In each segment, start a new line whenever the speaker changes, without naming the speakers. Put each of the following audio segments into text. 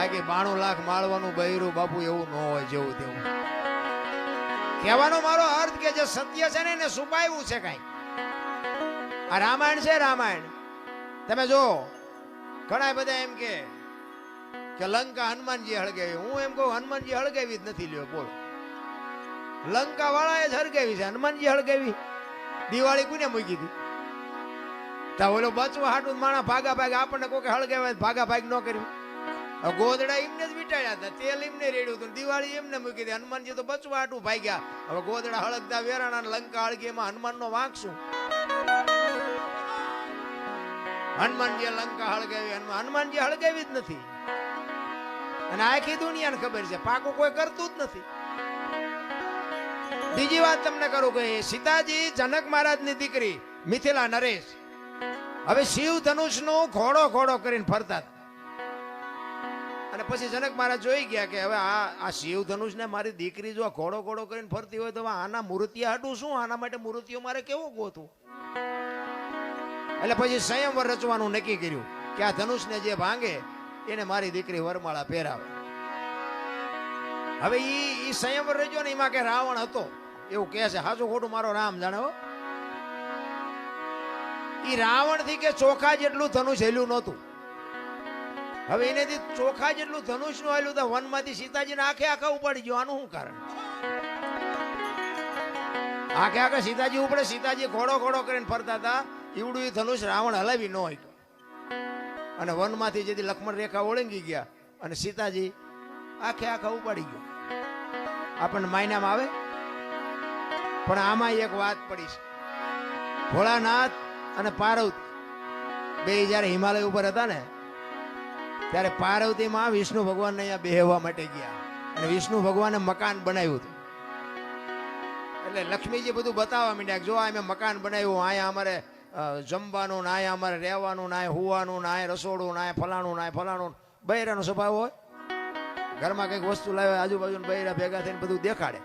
બાકી 92 લાખ માળવાનું બૈરું બાપુ એવું ન હોય જેવું તેવું. કહેવાનો મારો અર્થ કે જે સત્ય છે ને એને છુપાવ્યું છે કઈ. આ રામાયણ છે, રામાયણ તમે જો ઘણા બધા એમ કે લંકા હનુમાનજી હળગાવી. હું એમ કહું હનુમાનજી હળગાવી જ નથી. લ્યો બોલો, લંકા વાળાએ જ હળગાવી છે, હનુમાનજી હળગાવી. દિવાળી કોને મૂકી હતી? તા ઓલો બચવા હાટું માણા ભાગા ભાગ આપણને કોઈ હળગાવે ભાગા ભાગ ન કર્યું. ગોદડા એમને જ વીટાડ્યા હતા, તેલ એમને રેડ્યું હતું, દિવાળી એમને મૂકી હતી. હનુમાનજી તો બચવા હાટું ભાગ્યા. હવે ગોદડા હળગતા વેરાણા લંકા હળગી, એમાં હનુમાન નો વાંક શું? હનુમાનજી લંકા હળગાવી, હનુમાનજી હળગાવી જ નથી. અને આખી દુનિયાને ખબર છે પાકું કોઈ કરતું જ નથી. બીજી વાત તમને કરું કે સીતાજી જનક મહારાજની દીકરી મિથિલા નરેશ હવે શિવ ધનુષ નું ઘોડો ઘોડો કરીને ફરતા હતા. અને પછી જનક મહારાજ જોઈ ગયા કે હવે આ શિવ ધનુષ ને મારી દીકરી જો ઘોડો ઘોડો કરીને ફરતી હોય તો આના મૂર્તિયા હાટું શું? આના માટે મૂર્તિઓ મારે કેવું ગોતું? એટલે પછી સંયમવર રચવાનું નક્કી કર્યું કે આ ધનુષ ને જે ભાંગે એને મારી દીકરી વરમાળા પહેરાવે. હવે ઈ સંયમવર રચ્યો ને એમાં કે રાવણ હતો એવું કહે છે. હાચું ખોટું મારો રામ જાણે હો. ઈ રાવણ થી કે ચોખા જેટલું ધનુષ હેલ્યું નહોતું. હવે એનેથી ચોખા જેટલું ધનુષ નું હેલ્યું તો વન માંથી સીતાજીને આખે આખા ઉપાડી ગયો. આનું શું કારણ? આખે આખા સીતાજી ઉપડે. સીતાજી ઘોડો ઘોડો કરીને ફરતા હતા. ઈવડું ધનુષ રાવણ હલાવી ન હોય. અને વનમાંથી જેથી લક્ષ્મણ રેખા ઓળંગી ગયા અને સીતાજી આખે આખા ઉપાડી ગયો. આપણને માયનામાં આવે. પણ આમાં એક વાત પડી છે. ભોળાનાથ અને પાર્વતી બે જયારે હિમાલય ઉપર હતા ને ત્યારે પાર્વતીમાં વિષ્ણુ ભગવાન ને અહીંયા બેહવા માટે ગયા અને વિષ્ણુ ભગવાને મકાન બનાવ્યું હતું. એટલે લક્ષ્મીજી બધું બતાવવા માંડ્યા, જો આ મેં મકાન બનાવ્યું, અહીંયા અમારે જમવાનું, ના અહીંયા અમારે રહેવાનું, ના હુવાનું, ના રસોડું, ના ફલાણું, ના ફલાણું. બૈરાનો સ્વભાવ હોય, ઘરમાં કઈક વસ્તુ લાવે આજુબાજુ બૈરા ભેગા થઈને બધું દેખાડે.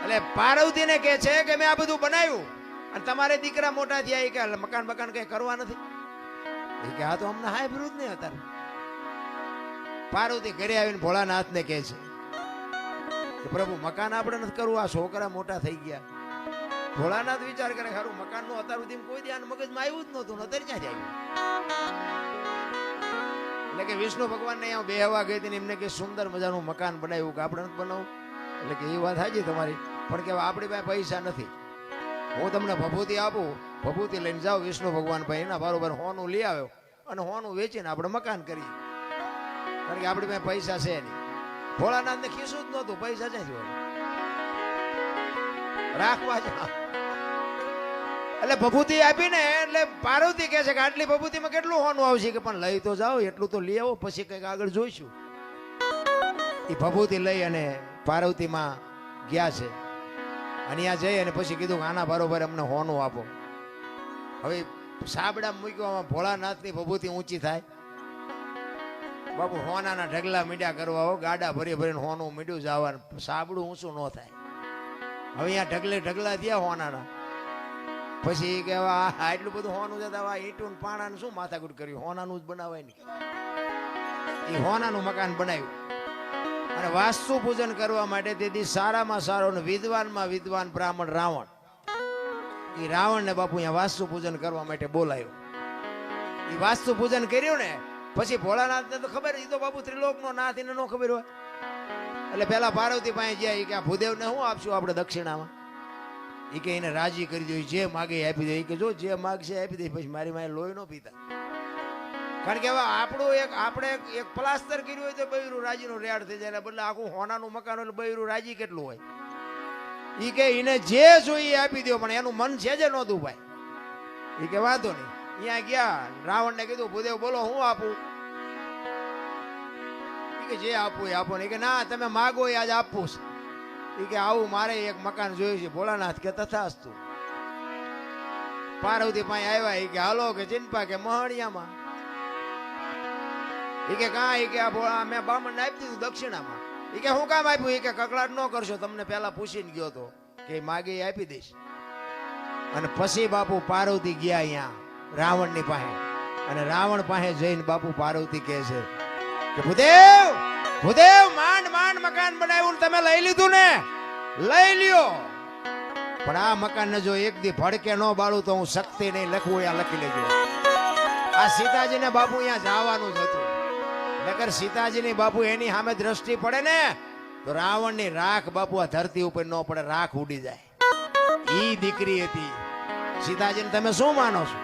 એટલે પાર્વતીને કે છે કે મેં આ બધું બનાવ્યું અને તમારે દીકરા મોટા થયા કે મકાન બકાન કઈ કરવા નથી. એ કે આ તો અમને હાય વિરુદ્ધ નહીં હતા. પાર્વતી ઘરે આવીને ભોળાનાથ ને કે છે કે પ્રભુ મકાન આપણે નથી કરવું, આ છોકરા મોટા થઈ ગયા. ભોળાનાથ વિચાર કરે ખરું મકાન નું અત્યાર સુધી કોઈ ધ્યાન મગજમાં આવ્યું જ નહોતું, અત્યારે ક્યાં આવ્યું? એટલે કે વિષ્ણુ ભગવાન ને અહીંયા બેહવા ગઈ હતી, એમને કે સુંદર મજાનું મકાન બનાવ્યું કે આપણે નથી બનાવવું. એટલે કે એ વાત સાચી તમારી, પણ કે આપણી પાસે પૈસા નથી. હું તમને ભભૂતિ આપું, ભભૂતિ લઈને જાઓ વિષ્ણુ ભગવાન ભાઈ એના બરોબર હોનું લઈ આવ્યો અને હોનું વેચીને આપણે મકાન કરીએ, કારણ કે આપણી પાસે પૈસા છે નહીં. ભોળાનાથ ને ખીસું જ નહોતું, પૈસા ક્યાંથી રાખવા જ. એટલે ભભૂતિ આપીને એટલે પાર્વતી કહે છે કે આટલી ભભૂતિમાં કેટલું હોનું આવશે? કે પણ લઈ તો જાઓ, એટલું તો લઈ આવો, પછી કંઈક આગળ જોઈશું. એ ભભૂતિ લઈ અને પાર્વતીમાં ગયા છે અને ત્યાં જઈ અને પછી કીધું કે આના બરોબર અમને હોનું આપો. હવે સાબડા મૂકવામાં ભોળાનાથની ભભૂતિ ઊંચી થાય. બાપુ હોનાના ઢગલા મીડ્યા કરવા હો, ગાડા ભરી ભરીને હોનું મીડ્યું જવાનું, સાબડું ઊંચું ન થાય. હવે અહીંયા ઢગલે ઢગલા થયા હોનાના. પછી કે આટલું બધું હોનું જતા ઈંટું પાણાનું શું માથાકૂટ કર્યું? હોનાનું જ બનાવાય નહીં. એ હોનાનું મકાન બનાવ્યું અને વાસ્તુ પૂજન કરવા માટે તેથી સારામાં સારો વિદ્વાનમાં વિદ્વાન બ્રાહ્મણ રાવણ, એ રાવણ ને બાપુ અહીંયા વાસ્તુ પૂજન કરવા માટે બોલાયો. એ વાસ્તુ પૂજન કર્યું ને પછી ભોળાનાથ ને તો ખબર, એ તો બાપુ ત્રિલોક નો નાથ, એને નો ખબર હોય. એટલે પેલા પાર્વતી પાસે ગયા કે આ ભૂદેવ ને શું આપશું આપણે દક્ષિણામાં? એ કે એને રાજી કરી દો, જે માગે આપી દે. એ કે જો જે માગશે આપી દે, પછી મારી માએ લોહી નો પીતા. કારણ કે હવે આપણું આપણે એક પ્લાસ્ટર કર્યું હોય તો બૈરું રાજીનું રેડ થઈ જાય, બદલે આખું હોનાનું મકાન એટલે બૈરું રાજી કેટલું હોય. એ કે એને જે જોઈએ આપી દો, પણ એનું મન છે જ નહોતું ભાઈ. એ કે વાંધો નહીં. અહીંયા ગયા, રાવણ ને કીધું ભૂદેવ બોલો હું આપું? એ કે જે આપવું એ આપો ને. કે ના તમે માગો એ આજ આપવું છે. એ કે આવું મારે એક મકાન જોયું છે. ભોળાનાથ કે તથાસ્તુ. પાર્વતી પાસે આવ્યા. એ કે હાલો કે ચિંપા કે મહણિયામાં. એ કે કા? એ કે આ મેં બામણ ને આપી દીધું દક્ષિણામાં. એ કે હું કામ આપ્યું? એ કે કકડાટ ન કરશો, તમને પેલા પૂછીને ગયો તો કે માગે એ આપી દઈશ. અને પછી બાપુ પાર્વતી ગયા અહીંયા રાવણ ની પાસે, અને રાવણ પાસે જઈને બાપુ પાર્વતી કહે છે કે ભૂદેવ ભૂદેવ માંડ માંડ મકાન બનાવ્યું ને તમે લઈ લીધું ને લઈ લ્યો, પણ આ મકાન ને જો એક દી ભડકે ન બાળું તો હું શક્તિ નહીં લખું અહીંયા લખી લેજો. આ સીતાજીને બાપુ અહીંયા જવાનું જ હતું, નકર સીતાજીની બાપુ એની સામે દ્રષ્ટિ પડે ને તો રાવણની રાખ બાપુ આ ધરતી ઉપર ન પડે, રાખ ઉડી જાય. ઈ દીકરી હતી સીતાજીને તમે શું માનો છો?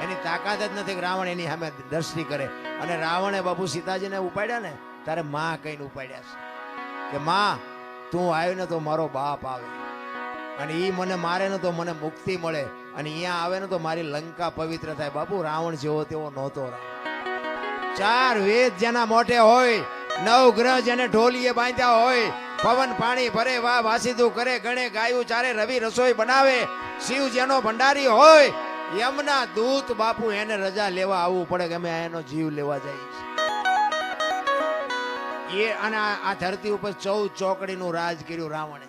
એની તાકાત જ નથી કે રાવણ એની સામે દ્રષ્ટિ કરે. અને રાવણે બાપુ સીતાજીને ઉપાડ્યા ને તારે માં કહીને ઉપાડ્યા છે કે માં તું આવ્યો ને તો મારો બાપ આવે, અને ઈ મને મારે ને તો મને મુક્તિ મળે, અને અહીંયા આવે ને તો મારી લંકા પવિત્ર થાય. બાપુ રાવણ જેવો તેવો નહોતો. ચાર વેદ જેના મોઢે હોય, નવ ગ્રહ જેને ઢોલીએ બાંધ્યા હોય, પવન પાણી ભરે વાહ વાસીદું કરે, ગણે ગાયું ચારે રવિ રસોઈ બનાવે, શિવ જેનો ભંડારી હોય, યમના દૂત બાપુ એને રજા લેવા આવવું પડે કે અમે એનો જીવ લેવા જઈએ છીએ. અને આ ધરતી ઉપર 14 ચોકડીનું રાજ કર્યું રાવણે.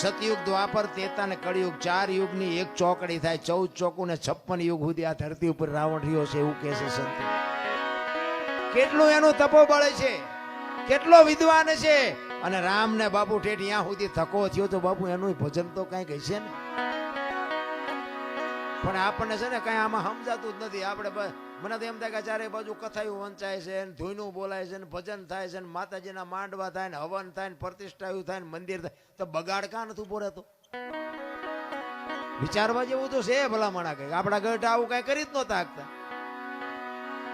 સતયુગ દ્વાપર ત્રેતા ને કળિયુગ 4 યુગની એક ચોકડી થાય. 14 ચોકું ને 56 યુગ સુધી આ ધરતી ઉપર રાવણ રહ્યો છે એવું કહે છે સંતો. કેટલું એનું તપોબળ છે, કેટલો વિદ્વાન છે. અને રામ ને બાપુ ઠેઠ ત્યાં સુધી થકો થયો તો બાપુ એનું ભજન તો કઈક હશે ને, પણ આપણને છે ને કઈ આમાં સમજાતું જ નથી. આપણે મને તો એમ થાય કે ચારે બાજુ કથાયું વંચાય છે, ધૂનું બોલાય છે, ભજન થાય છે, માતાજીના માંડવા થાય ને, હવન થાય ને, પ્રતિષ્ઠાયું થાય ને, મંદિર થાય, તો બગાડ કાં નથી બોલાતો? વિચારવા જેવું તો છે ભલામણા. કઈક આપણા ગઢ આવું કઈ કરી જ નહોતા શકતા.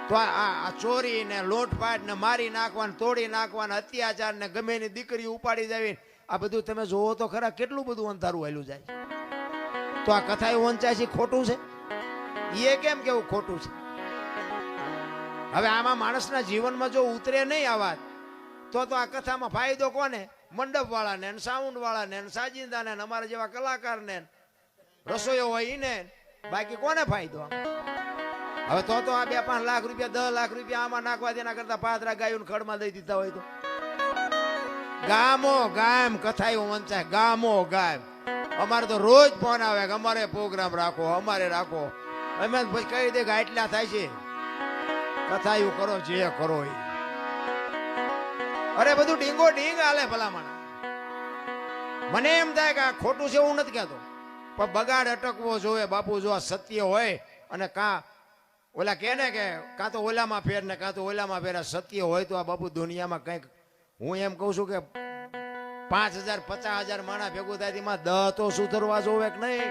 તો આ ચોરી ને લોટપાટ ને મારી નાખવાને, તોડી નાખવાને, અત્યાચાર ને ગમે ની દીકરી ઉપાડી જાવી, આ બધું તમે જોવો તો ખરા કેટલું બધું અંધારું હાલ્યું જાય. તો આ કથા એવું વંચાય છે ખોટું છે? એ કેમ કેવું ખોટું છે? હવે આમાં માણસના જીવનમાં જો ઉતરે નહીં આ વાત તો આ કથામાં ફાયદો કોને? મંડપ વાળાને, સાઉન્ડ વાળાને, સાજિંદાને, અમારા જેવા કલાકારને, રસોઈયો હોય એને, બાકી કોને ફાયદો? હવે તો આ 2-5 લાખ રૂપિયા 10 લાખ રૂપિયા આમાં નાખવા દેના કરતા પાદરા ગાયું ખડમાં દઈ દીધા હોય તો. ગામો ગામ કથાયું વંચાય, ગામો ગામ. અમારે તો રોજ ફોન આવે કે અમારે પ્રોગ્રામ રાખો, અમારે રાખો. અમે કહી દે કે આટલા થાય છે, કથાયું કરો જે કરો એ. અરે બધું ડીંગો ડીંગ હાલે ભલામણા. મને એમ થાય કે આ ખોટું છે હું નથી કહેતો, પણ બગાડ અટકવો જોઈએ બાપુ. જો આ સત્ય હોય અને ઓલા કે ને કે કાં તો ઓલામાં ફેર ને કાં તો ઓલામાં ફેર, સત્ય હોય તો આ બાપુ દુનિયામાં કંઈક, હું એમ કહું છું કે 5000 50,000 માણા ભેગું થાય તેમાં 10 તો સુધરવા જોવે કે નહીં?